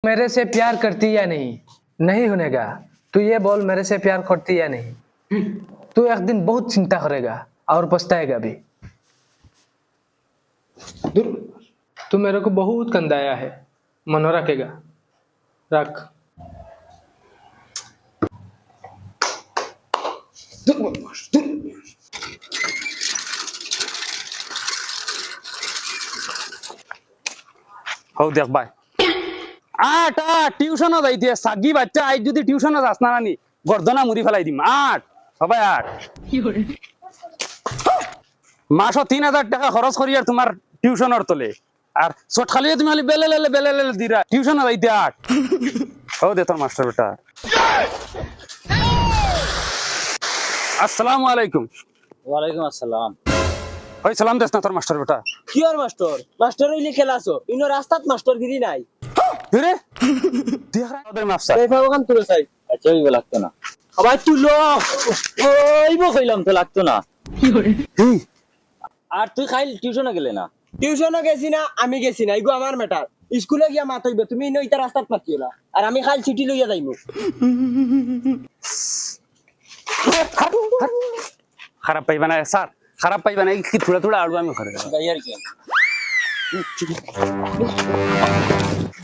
मेरे से प्यार करती या नहीं? नहीं होनेगा। तू ये बोल मेरे से प्यार करती या नहीं? तू एक दिन बहुत चिंता करेगा और पछताएगा भी। तू मेरे को बहुत कंदाया है, मनो रखेगा। रख। हो देख भाई आठ आठ টিউশন যাইতে সাগি বাচ্চা আজ যদি টিউশনে যাস না নি গর্দনা মুড়ি ফেলাই দিম আট সবাই আট মাসও 3000 টাকা খরচ করি আর তোমার টিউশনের তলে আর চট খালি তুমি খালি বেলে দিরা টিউশনে যাইতে আট ও দে তোর মাস্টার বেটা আসসালামু আলাইকুম ওয়ালাইকুম আসসালাম ওই সালাম দেস না তোর মাস্টার বেটা কি আর মাস্টার মাস্টার হইলে খেলাছো ইনো রাস্তাত মাস্টার গিরি নাই রে দেখ ওদের মাফসা এই ভাবগান তুলে চাই আচ্ছা ওই লাগতো না সবাই তুলো ওইবো কইলাম তো লাগতো না কি করে আর তুই খাইল টিউশনে গেলে না টিউশনে গেছি না আমি গেছি না ইগো আমার ম্যাটার স্কুলে গিয়া মাত হইবে তুমি ইনো ইতা রাস্তাত মাতিও না আর আমি খাইল ছুটি লইয়া যাইমু খারাপ পাইবা না স্যার খারাপ পাইবা না কি থোড়া থোড়া আলু আমি করে গাইয়ার কি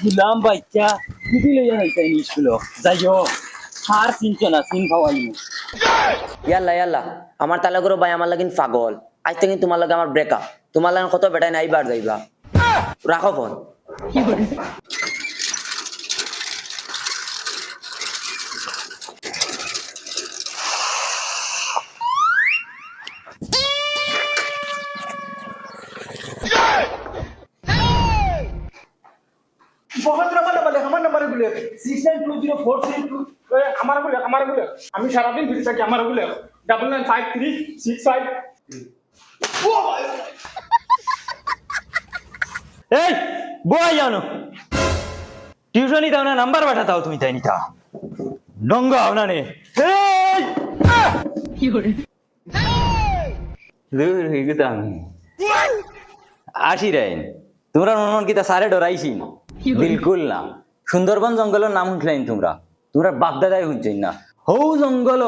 দিলাম বাচ্চা ছুটি লইয়া যাইতাই স্কুলে যাইও আর চিনছো না চিন খাওয়াইমু ইয়াল্লা ইয়াল্লা আমার তালা করো ভাই আমার লাগিন পাগল আজ থেকে তোমার লাগে আমার ব্রেকআপ তোমার লাগে কত বেটাই নাই বার যাইবা রাখো ফোন बहुत बोले हमारे नंबर बोले 69204332 हमारा बोले আমি সারা দিন ভিড় থাকি আমার বলে 995365 এই বই জানো টিউশনই দাও না নাম্বার পাঠাও তুমি তাই নিতা নঙ্গা হও না নে এই কি করে দূর হই গেতাম আসি রে তোমরা মন কি তা সারে ডরাইছি বিলকুল না সুন্দরবন জঙ্গলের নাম শুনলেন তোমরা বাগদাদাই শুনছেন না হৌ জঙ্গল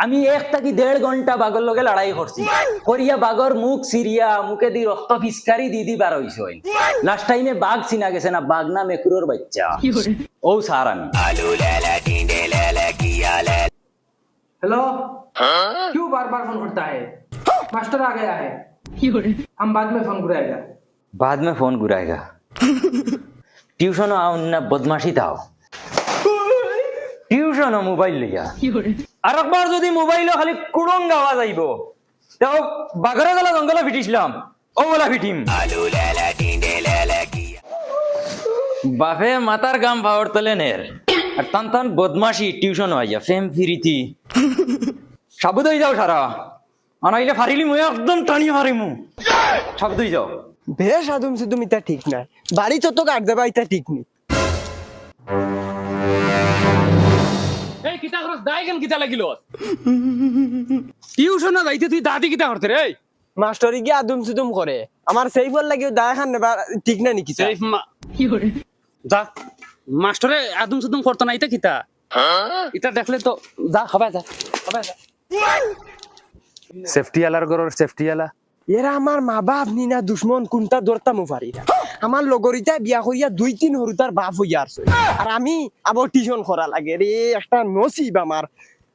আমি 1 থেকে 1.5 ঘন্টা বাগর লগে লড়াই করছি করিয়া বাগর মুখ সিরিয়া মুখে দি রক্ত ফিসকারি দিদি বার হইছে লাস্ট টাইমে বাঘ চিনা গেছে না বাঘ না মেকুরোর বাচ্চা ও স্যার আমি আলু লালা টিন্ডে লালা কিয়া লা हेलो क्यों बार बार फोन करता है? मास्टर आ गया है। हम बाद में फोन करेगा। बाद में फोन घुराएगा ट्यूशन आओ ना बदमाशी था টিউশন মোবাইল লিয়া আর একবার যদি মোবাইল খালি কুড়ঙ্গ আওয়াজ আইব তো বাগরা গলা জঙ্গলে ফিটিছিলাম ও বলা ফিটিম বাফে মাতার গাম পাওয়ার তলে নের আর তান বদমাশি টিউশন হইয়া ফেম ফিরিতি সাবুদ হয়ে যাও সারা আনাইলে ফারিলি মুই একদম টানি হারিমু সাবুদ হয়ে যাও বেশ আদম সুদম ইতা ঠিক না বাড়ি তো কাট দেবা ইতা ঠিক নি এই কিতা করছ দাইগান কিতা লাগিল টিউশনে যাইতে তুই দাদি কিতা করতে রে মাস্টারি কি আদম সুদম করে আমার সেইফল লাগিও দা খান নেবা ঠিক না নাকি সেফ কি করে যা মাস্টারে আদম সুদম করতে না ইতা কিতা এটা দেখলে তো যা হবে যা সেফটি আলার গরর সেফটি আলা এরা আমার মা বাপ নি না দুশ্মন কোনটা দরতামু পারি না আমার লগরিতা বিয়া কইয়া 2-3 হরুতার বাপ হইয়া আছে আর আমি আবার টিউশন করা লাগে রে একটা নসিব আমার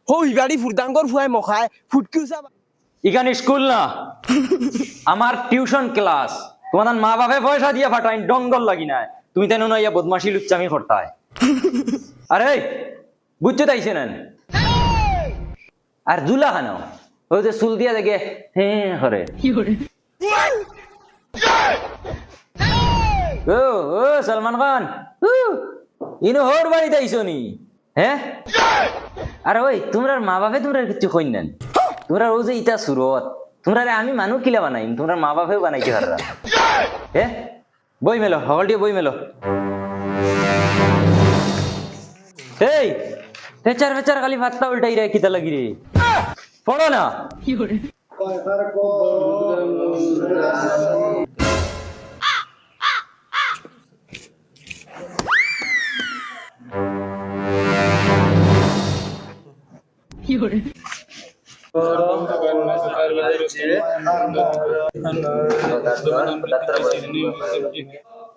হই বাড়ি ফুরদাঙ্গর ফুয়াই মখায় ফুটকিউসা ইখান স্কুল না আমার টিউশন ক্লাস তোমাদের মা বাপে পয়সা দিয়ে ফাটাই ডঙ্গল লাগি না তুমি তেন না ইয়া বদমাশি লুচ্চামি করতায় আরে বুঝতে তাইছে না আর জুলা খানো ওই যে চুল দিয়া দেখে হ্যাঁ করে ও ও সলমান খান ইনো হোর বাড়িতে আইসো নি হ্যাঁ আরে ওই তোমরা মা বাপে তোমরা কিছু কই নেন তোমরা ও যে ইটা সুরত তোমরা আমি মানুষ কিলা বানাইম তোমরা মা বাপেও বানাইতে পাররা হ্যাঁ বই মেলো হলটি বই মেলো এই বেচার বেচার খালি ভাতটা উল্টাই রে কিতা লাগি রে পড়ো না কি করে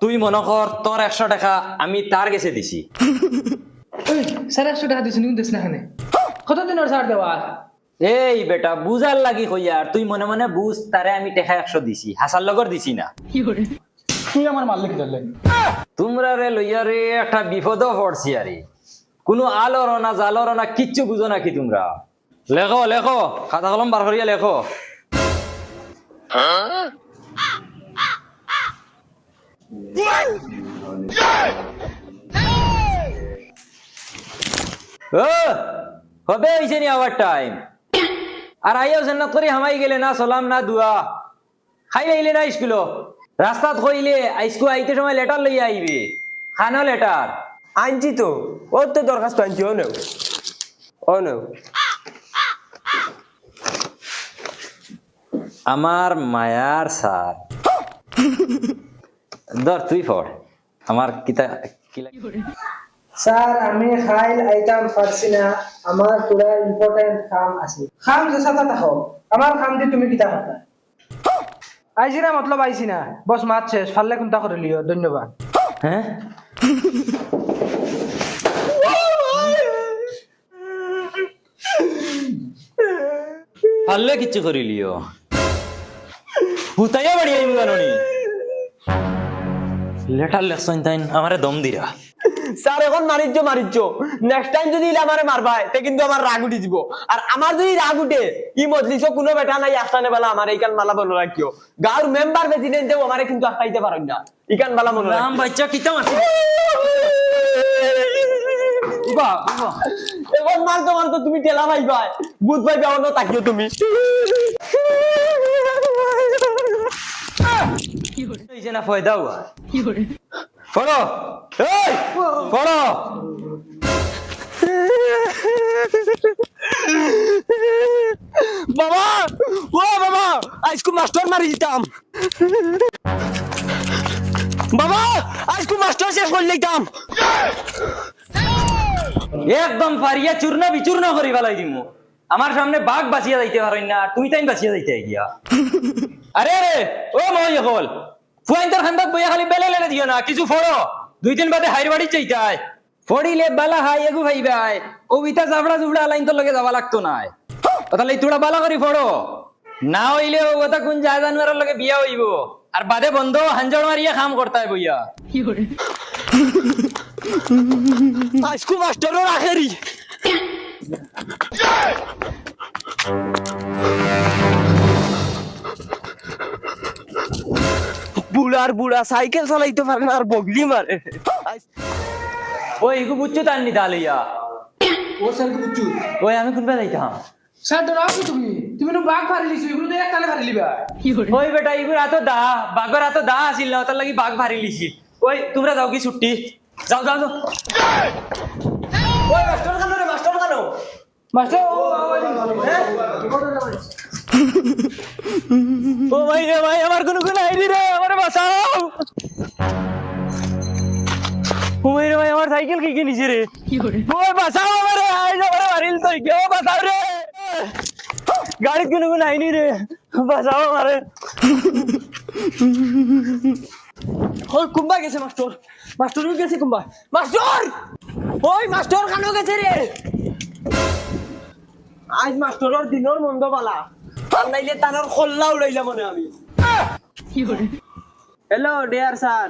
তুই মনে কর তোর 100 টাকা আমি তার কাছে দিছি। স্যার 100 টাকা দিছি নিউন দেশ না খানে কতদিনের ছাড় দেওয়া? এই বেটা বুঝার লাগি কইয়া আর তুই মনে মনে বুঝ তারে আমি টাকা 100 দিছি, হাসার লগর দিছি না। তুই আমার মালিক দিলে তোমরা রে লইয়া রে একটা বিপদও পড়ছি আরে, কোনো আলোর না জালর না কিচ্ছু বুঝো নাকি তোমরা? লেখো লেখো, খাতা কলম বার করিয়া লেখো। হবে হয়েছে নি আবার টাইম, আর আইও জান্নাত করে হামাই গেলে না সালাম না দুয়া খাই আইলে না স্কুল রাস্তাত কইলে আইসকু আইতে সময় লেটার লইয়া আইবে, খানো লেটার আনছি তো, ওর তো দরখাস্ত আনছি। ও নেও, ও নেও। আমার মায়ার স্যার ধর তুই পড় আমার কিতা কি স্যার আমি খাইল আইতাম পারছি না, আমার পুরা ইম্পর্টেন্ট কাম আছে। খাম যেসা থাকো, আমার খাম দি তুমি কিতা করতা? আইছি না মতলব আইছি না, বস মাত শেষ, ফাললে কোনটা করে লিও। ধন্যবাদ। হ্যাঁ পারলে কিচ্ছু করিলিও হুতাইয়া বাড়ি আইব জানি লেটার লেখছেন তাই আমারে দম দিরা। স্যার এখন মারিচ্ছ, নেক্সট টাইম যদি আমারে মারবাই তে কিন্তু আমার রাগ উঠি দিব। আর আমার যদি রাগ উঠে ই মজলিসও কোনো বেটা নাই আস্তানে বেলা আমার এইখান মালা বলে রাখিও। গাঁর মেম্বার প্রেসিডেন্ট দেও আমারে কিন্তু আস্তাইতে পারেন না, ইকান মালা মনে রাম বাচ্চা কিতা মারছে উবা উবা এখন মারতো তুমি টেলা পাইবা, বুঝ পাইবা অন্য তাকিও তুমি। হইছে না ফয়দা হুয়া পড়ো এই পড়ো। বাবা ও বাবা আজকে মাস্টার মারি দিতাম। বাবা আজকে মাস্টার শেষ করে দিতাম। একদম পারিয়া চূর্ণ বিচূর্ণ করি ফেলাই দিমু। আমার সামনে বাঘ বাঁচিয়া যাইতে পারেন না, তুই তাই বাঁচিয়া যাইতে গিয়া। আরে রে ও মই হল ফুয়াইন্তর খান্দাত বইয়া খালি বেলে লেলে দিও না, কিছু ফড়ো। 2 দিন বাদে হাইর বাড়ি চাইতাই ফড়িলে বালা হাই এগু ভাইবাই ও বিতা জাবড়া জুবড়া লাইন তোর লগে যাওয়া লাগতো না। তাহলে তোরা বালা করি ফড়ো, না হইলে ও কথা কোন যায় জানুয়ারের লগে বিয়া হইব, আর বাদে বন্ধ হাঞ্জড় মারিয়া কাম করতাই বইয়া। আজকে মাস্টারও রাখেরি। বুড়া সাইকেল চালাইতে পারে না আর বগলি মারে। ওই এগু বুঝছো তার নি তাহলিয়া ও স্যার বুঝছু ওই আমি কোনবা যাইতাম। স্যার ডরাও তুমি, তুমি নো বাঘ ভারি লিছো, এগুলো তো একটালে ভারি লিবা। ওই বেটা এগুর এত দা বাঘর এত দা আসিল না, তার লাগি বাঘ ভারি লিছি। ওই তোমরা যাও কি ছুটি, যাও যাও যাও। ওই মাস্টার কেন রে, মাস্টার কেন? মাস্টার ও ভাই রে ভাই, আমার কোনো গুণ আইনি রে, আমারে বাঁচাও। ও ভাই রে ভাই, আমার সাইকেল কি নিছে রে? ওই বাঁচাও আমারে, আই যা করে মারিল তো কেউ বাঁচাও রে। গাড়ির কোনো গুণ আইনি রে, বাঁচাও আমারে। ওই কুম্বা গেছে মাস্টার, মাস্টার গেছে কুম্বা। মাস্টার ওই মাস্টার কেন গেছে রে? আজ মাস্টারের দিনের মন্দ বালা, আর নাইলে তার খোল্লা উড়াইলাম মনে আমি। Hello dear sir.